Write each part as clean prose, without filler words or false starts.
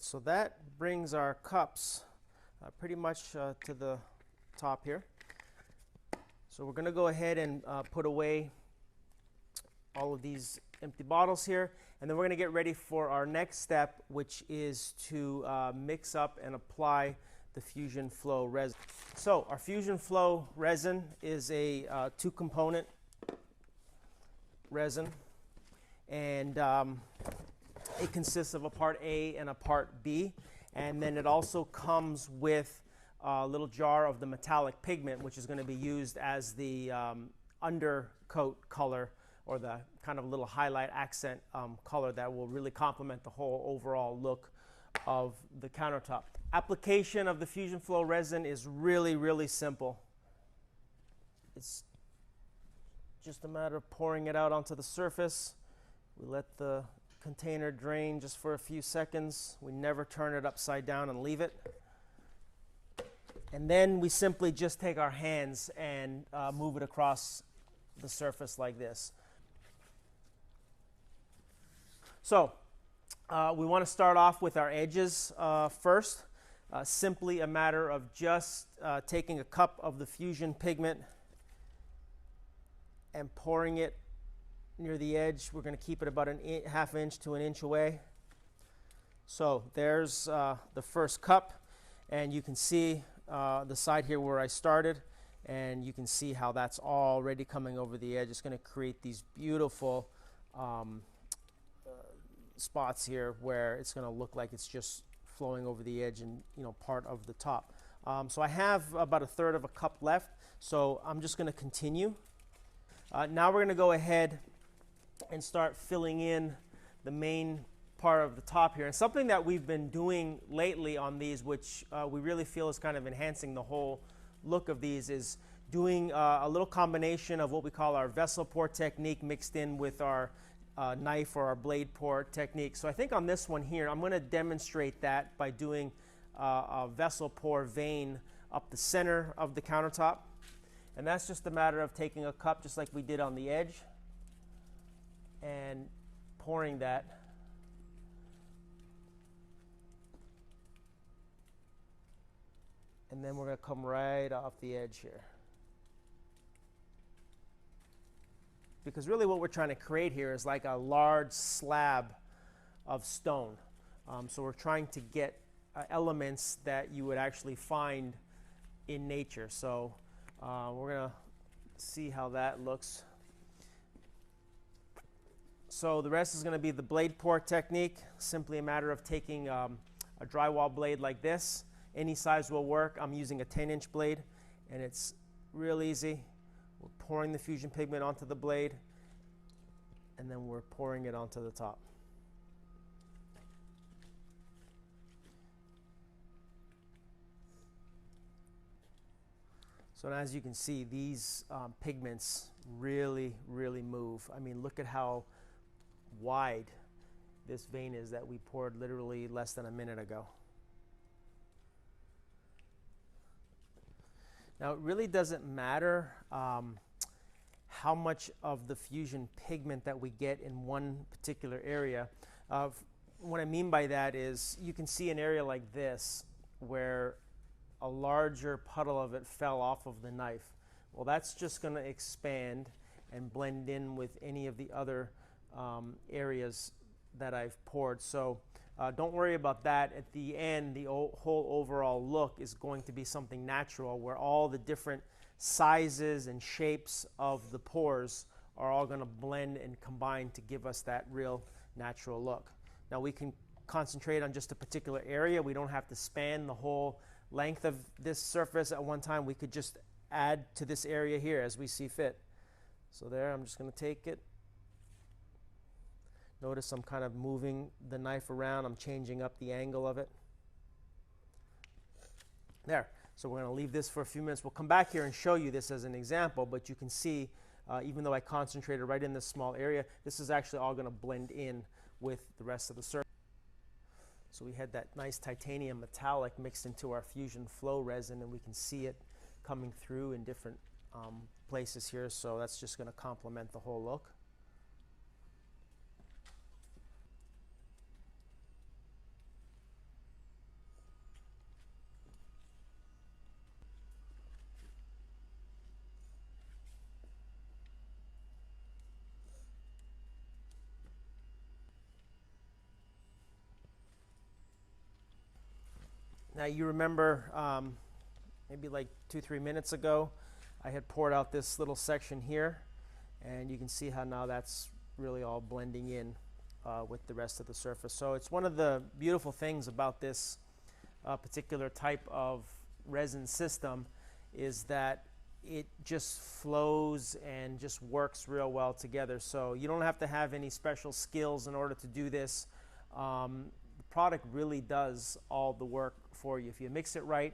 right, so that brings our cups pretty much to the top here. So we're going to go ahead and put away all of these empty bottles here, and then we're going to get ready for our next step, which is to mix up and apply the Fusion Flow resin. So our Fusion Flow resin is a two-component resin, and it consists of a part A and a part B, and then it also comes with a little jar of the metallic pigment, which is going to be used as the undercoat color, or the kind of little highlight accent color that will really complement the whole overall look of the countertop. Application of the Fusion Flow resin is really, really simple. It's just a matter of pouring it out onto the surface. We let the container drain just for a few seconds. We never turn it upside down and leave it. And then we simply just take our hands and move it across the surface like this. So we want to start off with our edges first. Simply a matter of just taking a cup of the Fusion pigment and pouring it near the edge. We're going to keep it about a half inch to an inch away. So there's the first cup, and you can see the side here where I started, and you can see how that's already coming over the edge. It's going to create these beautiful spots here where it's going to look like it's just flowing over the edge and, you know, part of the top. So I have about a third of a cup left, so I'm just going to continue. Now we're going to go ahead and start filling in the main part of the top here. And something that we've been doing lately on these, which we really feel is kind of enhancing the whole look of these, is doing a little combination of what we call our vessel pour technique mixed in with our knife or our blade pour technique. So I think on this one here, I'm going to demonstrate that by doing a vessel pour vein up the center of the countertop. And that's just a matter of taking a cup just like we did on the edge and pouring that and then we're going to come right off the edge here. Because really what we're trying to create here is like a large slab of stone. So we're trying to get elements that you would actually find in nature. So we're going to see how that looks. So the rest is going to be the blade pour technique. Simply a matter of taking a drywall blade like this. Any size will work. I'm using a 10-inch blade, and it's real easy. We're pouring the Fusion pigment onto the blade, and then we're pouring it onto the top. So as you can see, these pigments really, really move. I mean, look at how wide this vein is that we poured literally less than a minute ago. Now, it really doesn't matter how much of the Fusion pigment that we get in one particular area. What I mean by that is you can see an area like this where a larger puddle of it fell off of the knife. Well, that's just going to expand and blend in with any of the other areas that I've poured. So don't worry about that. At the end, the whole overall look is going to be something natural where all the different sizes and shapes of the pores are all going to blend and combine to give us that real natural look. Now we can concentrate on just a particular area. We don't have to span the whole length of this surface at one time. We could just add to this area here as we see fit. So there, I'm just going to take it. Notice I'm kind of moving the knife around. I'm changing up the angle of it. There. So we're going to leave this for a few minutes. We'll come back here and show you this as an example, but you can see, even though I concentrated right in this small area, this is actually all going to blend in with the rest of the surface. So we had that nice titanium metallic mixed into our Fusion Flow resin, and we can see it coming through in different places here. So that's just going to complement the whole look. Now you remember maybe like 2-3 minutes ago, I had poured out this little section here, and you can see how now that's really all blending in with the rest of the surface. So it's one of the beautiful things about this particular type of resin system is that it just flows and just works real well together. So you don't have to have any special skills in order to do this. The product really does all the work for you. If you mix it right,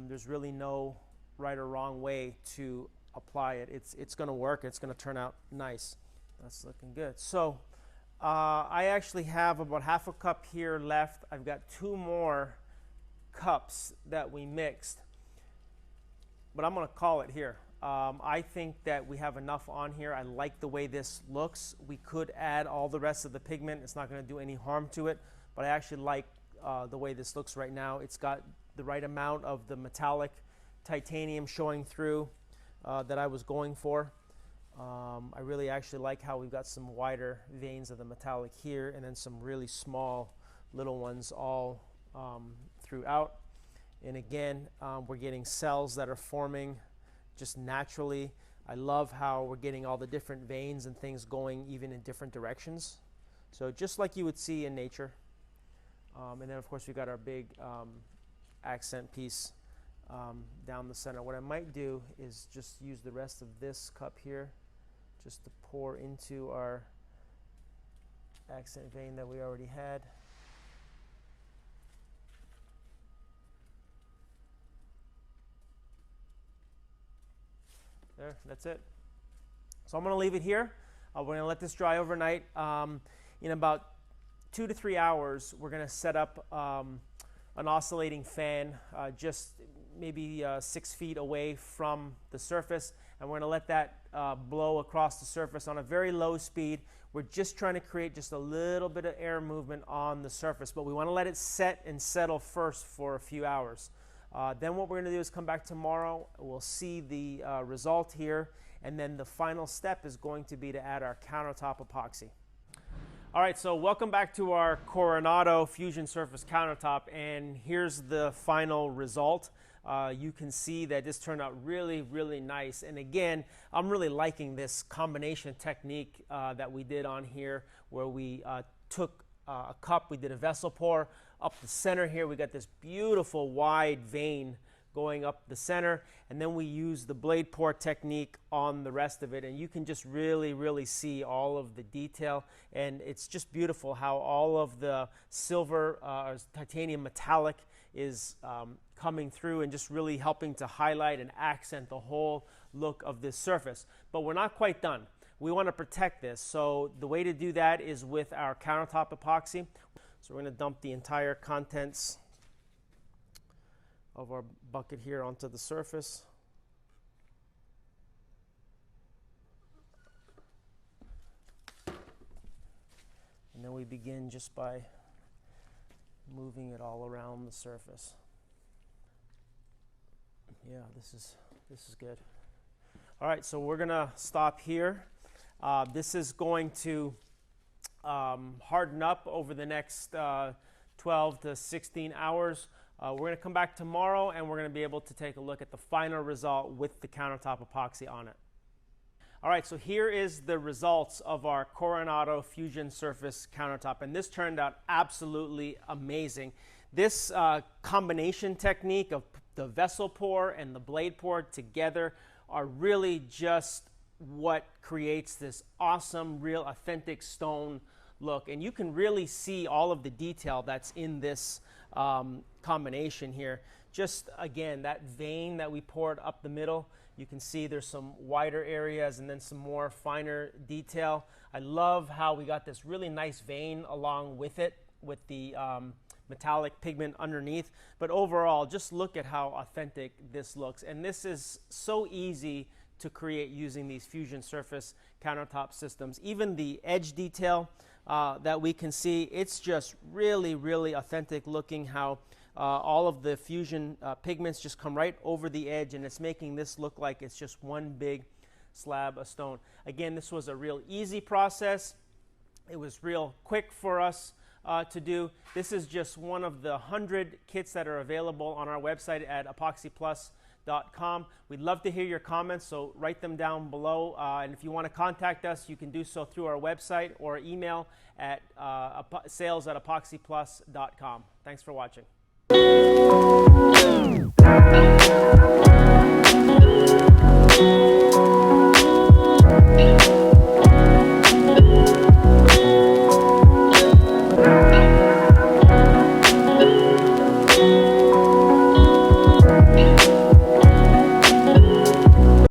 there's really no right or wrong way to apply it. It's going to work. It's going to turn out nice. That's looking good. So I actually have about half a cup here left. I've got 2 more cups that we mixed, but I'm going to call it here. I think that we have enough on here. I like the way this looks. We could add all the rest of the pigment. It's not going to do any harm to it, but I actually like the way this looks right now. It's got the right amount of the metallic titanium showing through that I was going for. I really actually like how we've got some wider veins of the metallic here and then some really small little ones all throughout. And again, we're getting cells that are forming just naturally. I love how we're getting all the different veins and things going even in different directions. So just like you would see in nature. And then of course we got our big accent piece down the center. What I might do is just use the rest of this cup here just to pour into our accent vein that we already had. There, that's it. So I'm going to leave it here. We're going to let this dry overnight. In about 2 to 3 hours, we're going to set up an oscillating fan just maybe 6 feet away from the surface, and we're going to let that blow across the surface on a very low speed. We're just trying to create just a little bit of air movement on the surface, but we want to let it set and settle first for a few hours. Then what we're going to do is come back tomorrow. We'll see the result here, and then the final step is going to be to add our countertop epoxy. All right, so welcome back to our Coronado Fusion Surface countertop, and here's the final result. You can see that this turned out really, really nice. And again, I'm really liking this combination technique that we did on here, where we took a cup, we did a vessel pour. Up the center here, we got this beautiful wide vein going up the center, and then we use the blade pour technique on the rest of it, and you can just really, really see all of the detail. And it's just beautiful how all of the silver titanium metallic is coming through and just really helping to highlight and accent the whole look of this surface. But we're not quite done. We want to protect this, so the way to do that is with our countertop epoxy. So we're going to dump the entire contents of our bucket here onto the surface. And then we begin just by moving it all around the surface. Yeah, this is good. All right, so we're gonna stop here. This is going to harden up over the next 12 to 16 hours. We're going to come back tomorrow, and we're going to be able to take a look at the final result with the countertop epoxy on it. All right, so here is the results of our Coronado Fusion Surface countertop, and this turned out absolutely amazing. This combination technique of the vessel pour and the blade pour together are really just what creates this awesome, real, authentic stone look. And you can really see all of the detail that's in this combination here. Just again, that vein that we poured up the middle, you can see there's some wider areas and then some more finer detail. I love how we got this really nice vein along with it, with the metallic pigment underneath. But overall, just look at how authentic this looks. And this is so easy to create using these Fusion Surface countertop systems. Even the edge detail that we can see, it's just really, really authentic looking, how all of the fusion pigments just come right over the edge, and it's making this look like it's just one big slab of stone. Again, this was a real easy process. It was real quick for us. to do. This is just one of the 100 kits that are available on our website at epoxyplus.com. We'd love to hear your comments, so write them down below. And if you want to contact us, you can do so through our website or email at sales@epoxyplus.com. Thanks for watching.